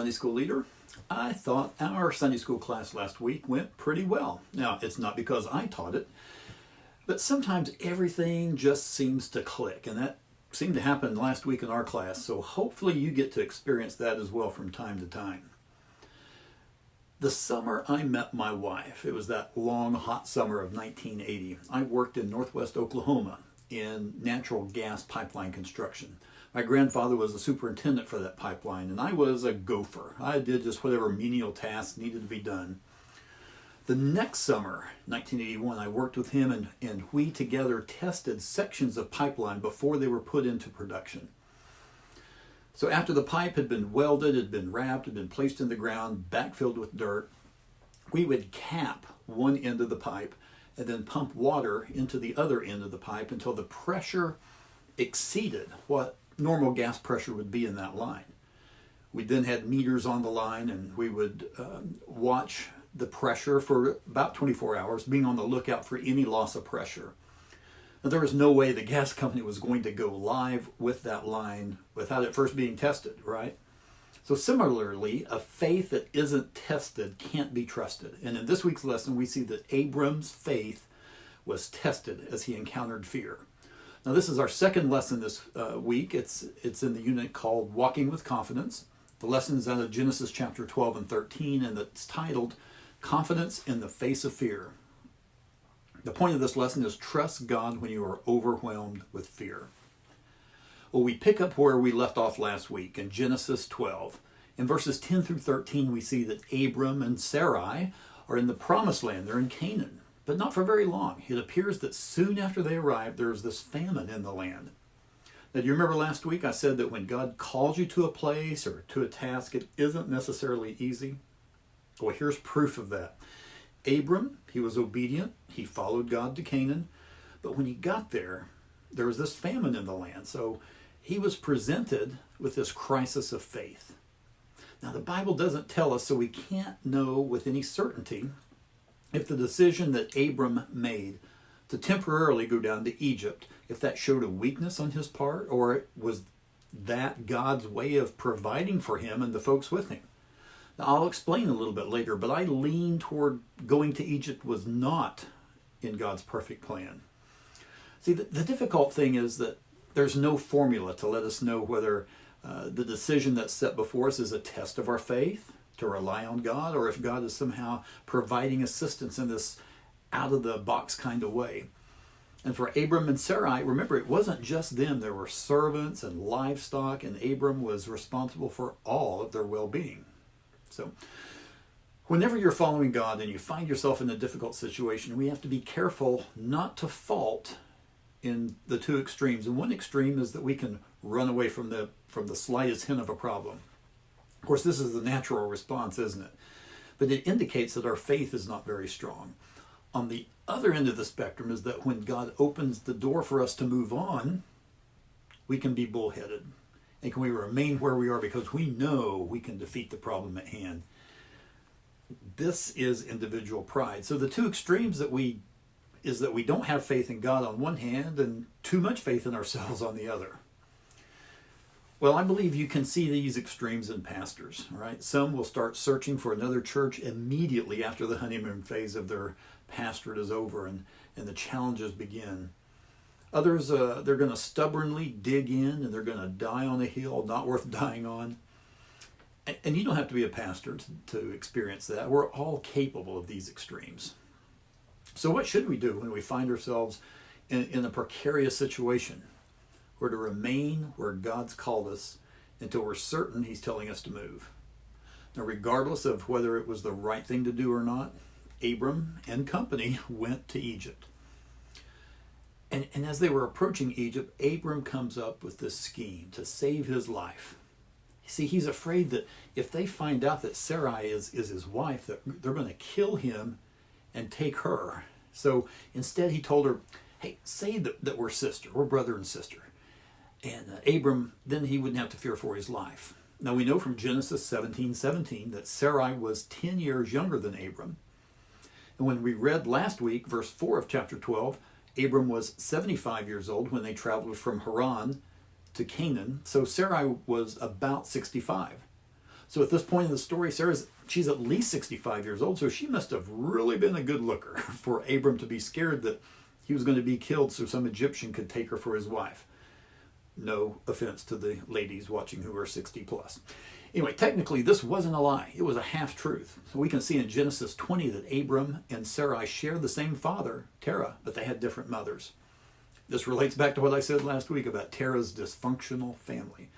Sunday school leader. I thought our Sunday school class last week went pretty well. Now, it's not because I taught it, but sometimes everything just seems to click, and that seemed to happen last week in our class, so hopefully you get to experience that as well from time to time. The summer I met my wife, it was that long, hot summer of 1980. I worked in northwest Oklahoma in natural gas pipeline construction. My grandfather was the superintendent for that pipeline, and I was a gopher. I did just whatever menial tasks needed to be done. The next summer, 1981, I worked with him, and we together tested sections of pipeline before they were put into production. So after the pipe had been welded, had been wrapped, had been placed in the ground, backfilled with dirt, we would cap one end of the pipe and then pump water into the other end of the pipe until the pressure exceeded what normal gas pressure would be in that line. We then had meters on the line, and we would watch the pressure for about 24 hours, being on the lookout for any loss of pressure. Now, there was no way the gas company was going to go live with that line without it first being tested, right? So similarly, a faith that isn't tested can't be trusted. And in this week's lesson, we see that Abram's faith was tested as he encountered fear. Now, this is our second lesson this week. It's in the unit called Walking with Confidence. The lesson is out of Genesis chapter 12 and 13, and it's titled Confidence in the Face of Fear. The point of this lesson is trust God when you are overwhelmed with fear. Well, we pick up where we left off last week in Genesis 12. In verses 10 through 13, we see that Abram and Sarai are in the promised land. They're in Canaan, but not for very long. It appears that soon after they arrive, there's this famine in the land. Now, do you remember last week I said that when God calls you to a place or to a task, it isn't necessarily easy? Well, here's proof of that. Abram, he was obedient. He followed God to Canaan. But when he got there, there was this famine in the land. So he was presented with this crisis of faith. Now, the Bible doesn't tell us, so we can't know with any certainty if the decision that Abram made to temporarily go down to Egypt, if that showed a weakness on his part, or was that God's way of providing for him and the folks with him. Now, I'll explain a little bit later, but I lean toward going to Egypt was not in God's perfect plan. See, the difficult thing is that there's no formula to let us know whether the decision that's set before us is a test of our faith, to rely on God, or if God is somehow providing assistance in this out-of-the-box kind of way. And for Abram and Sarai, remember, it wasn't just them. There were servants and livestock, and Abram was responsible for all of their well-being. So whenever you're following God and you find yourself in a difficult situation, we have to be careful not to fault in the two extremes. And one extreme is that we can run away from the slightest hint of a problem. Of course, this is the natural response, isn't it? But it indicates that our faith is not very strong. On the other end of the spectrum is that when God opens the door for us to move on, we can be bullheaded. And can we remain where we are because we know we can defeat the problem at hand? This is individual pride. So the two extremes is that we don't have faith in God on one hand and too much faith in ourselves on the other. Well, I believe you can see these extremes in pastors, right? Some will start searching for another church immediately after the honeymoon phase of their pastorate is over and the challenges begin. Others, they're going to stubbornly dig in and they're going to die on a hill not worth dying on. And you don't have to be a pastor to experience that. We're all capable of these extremes. So what should we do when we find ourselves in a precarious situation? We're to remain where God's called us until we're certain He's telling us to move. Now, regardless of whether it was the right thing to do or not, Abram and company went to Egypt. And as they were approaching Egypt, Abram comes up with this scheme to save his life. You see, he's afraid that if they find out that Sarai is his wife, that they're going to kill him and take her. So instead he told her, hey, say that we're brother and sister. And Abram, then he wouldn't have to fear for his life. Now we know from Genesis 17:17 that Sarai was 10 years younger than Abram. And when we read last week, verse 4 of chapter 12, Abram was 75 years old when they traveled from Haran to Canaan. So Sarai was about 65. So at this point in the story, she's at least 65 years old, so she must have really been a good looker for Abram to be scared that he was going to be killed so some Egyptian could take her for his wife. No offense to the ladies watching who are 60 plus. Anyway, technically this wasn't a lie. It was a half-truth. So we can see in Genesis 20 that Abram and Sarai share the same father, Terah, but they had different mothers. This relates back to what I said last week about Terah's dysfunctional family.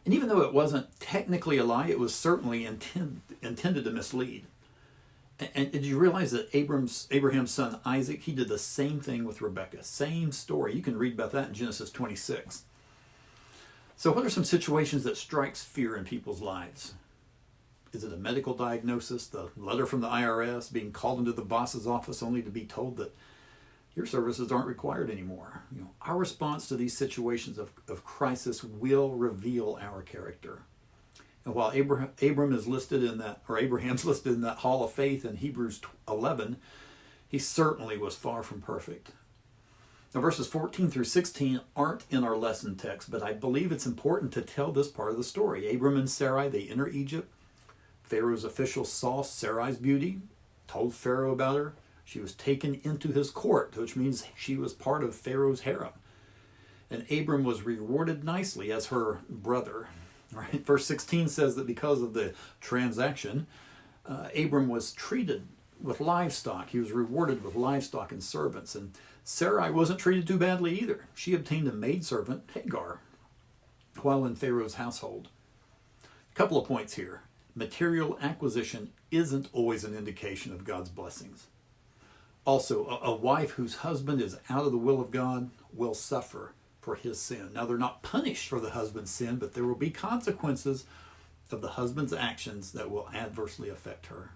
And even though it wasn't technically a lie, it was certainly intended to mislead. And did you realize that Abraham's son Isaac, he did the same thing with Rebekah? Same story. You can read about that in Genesis 26. So what are some situations that strikes fear in people's lives? Is it a medical diagnosis, the letter from the IRS, being called into the boss's office only to be told that your services aren't required anymore? Our response to these situations of crisis will reveal our character. And while Abraham's listed in that hall of faith in Hebrews 11, he certainly was far from perfect. Now, verses 14 through 16 aren't in our lesson text, but I believe it's important to tell this part of the story. Abram and Sarai, they enter Egypt. Pharaoh's officials saw Sarai's beauty, told Pharaoh about her. She was taken into his court, which means she was part of Pharaoh's harem. And Abram was rewarded nicely as her brother. Right? Verse 16 says that because of the transaction, Abram was treated with livestock. He was rewarded with livestock and servants. And Sarai wasn't treated too badly either. She obtained a maidservant, Hagar, while in Pharaoh's household. A couple of points here. Material acquisition isn't always an indication of God's blessings. Also, a wife whose husband is out of the will of God will suffer for his sin. Now, they're not punished for the husband's sin, but there will be consequences of the husband's actions that will adversely affect her.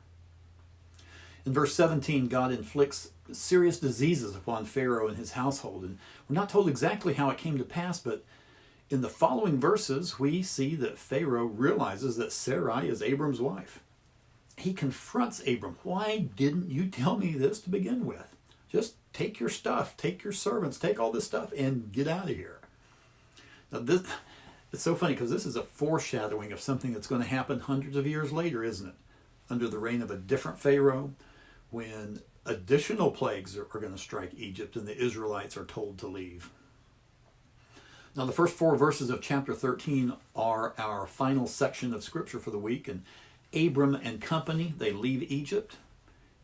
In verse 17, God inflicts serious diseases upon Pharaoh and his household. And we're not told exactly how it came to pass, but in the following verses, we see that Pharaoh realizes that Sarai is Abram's wife. He confronts Abram. Why didn't you tell me this to begin with? Just take your stuff, take your servants, take all this stuff and get out of here. Now, it's so funny because this is a foreshadowing of something that's going to happen hundreds of years later, isn't it? Under the reign of a different Pharaoh, when additional plagues are going to strike Egypt and the Israelites are told to leave. Now, the first 4 verses of chapter 13 are our final section of scripture for the week. And Abram and company, they leave Egypt,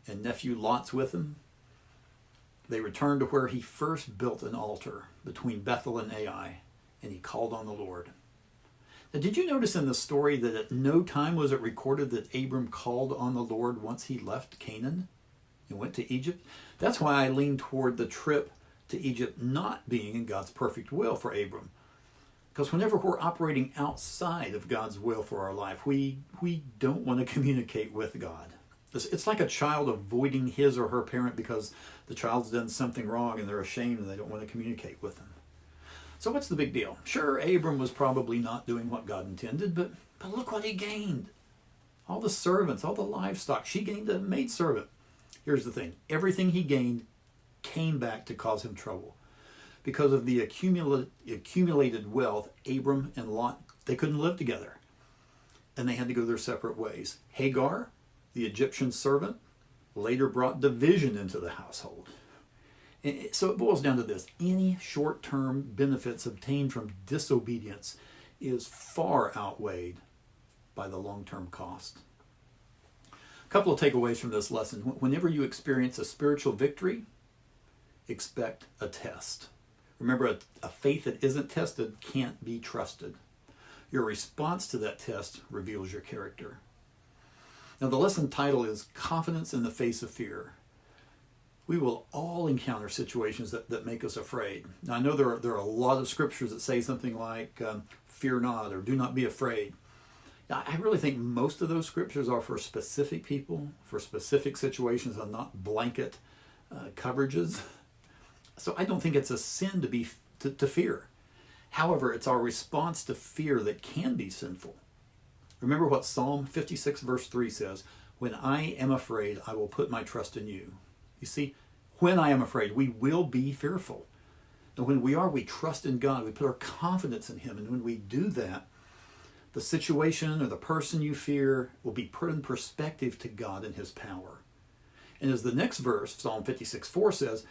and nephew Lot's with him. They return to where he first built an altar between Bethel and Ai, and he called on the Lord. Now, did you notice in the story that at no time was it recorded that Abram called on the Lord once he left Canaan and went to Egypt? That's why I lean toward the trip to Egypt not being in God's perfect will for Abram. Because whenever we're operating outside of God's will for our life, we don't want to communicate with God. It's like a child avoiding his or her parent because the child's done something wrong and they're ashamed and they don't want to communicate with them. So what's the big deal? Sure, Abram was probably not doing what God intended, but look what he gained. All the servants, all the livestock. She gained a maidservant. Here's the thing. Everything he gained came back to cause him trouble. Because of the accumulated wealth, Abram and Lot, they couldn't live together. And they had to go their separate ways. Hagar, the Egyptian servant, later brought division into the household. And so it boils down to this. Any short-term benefits obtained from disobedience is far outweighed by the long-term cost. A couple of takeaways from this lesson. Whenever you experience a spiritual victory, expect a test. Remember, a faith that isn't tested can't be trusted. Your response to that test reveals your character. Now, the lesson title is Confidence in the Face of Fear. We will all encounter situations that make us afraid. Now, I know there are a lot of scriptures that say something like, fear not, or do not be afraid. Now, I really think most of those scriptures are for specific people, for specific situations, and not blanket coverages. So I don't think it's a sin to fear. However, it's our response to fear that can be sinful. Remember what Psalm 56 verse 3 says, when I am afraid, I will put my trust in you. You see, when I am afraid, we will be fearful. And when we trust in God, we put our confidence in him. And when we do that, The situation or the person you fear will be put in perspective to God and his power. And as the next verse, Psalm 56:4 says,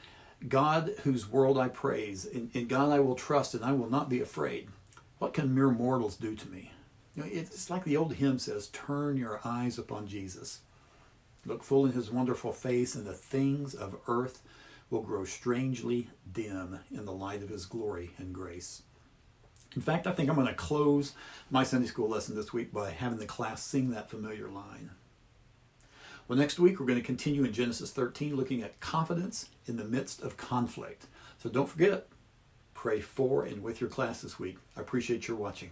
God whose world I praise, in God I will trust and I will not be afraid. What can mere mortals do to me? It's like the old hymn says, turn your eyes upon Jesus. Look full in his wonderful face, and the things of earth will grow strangely dim in the light of his glory and grace. In fact, I think I'm going to close my Sunday school lesson this week by having the class sing that familiar line. Well, next week we're going to continue in Genesis 13, looking at confidence in the midst of conflict. So don't forget, pray for and with your class this week. I appreciate your watching.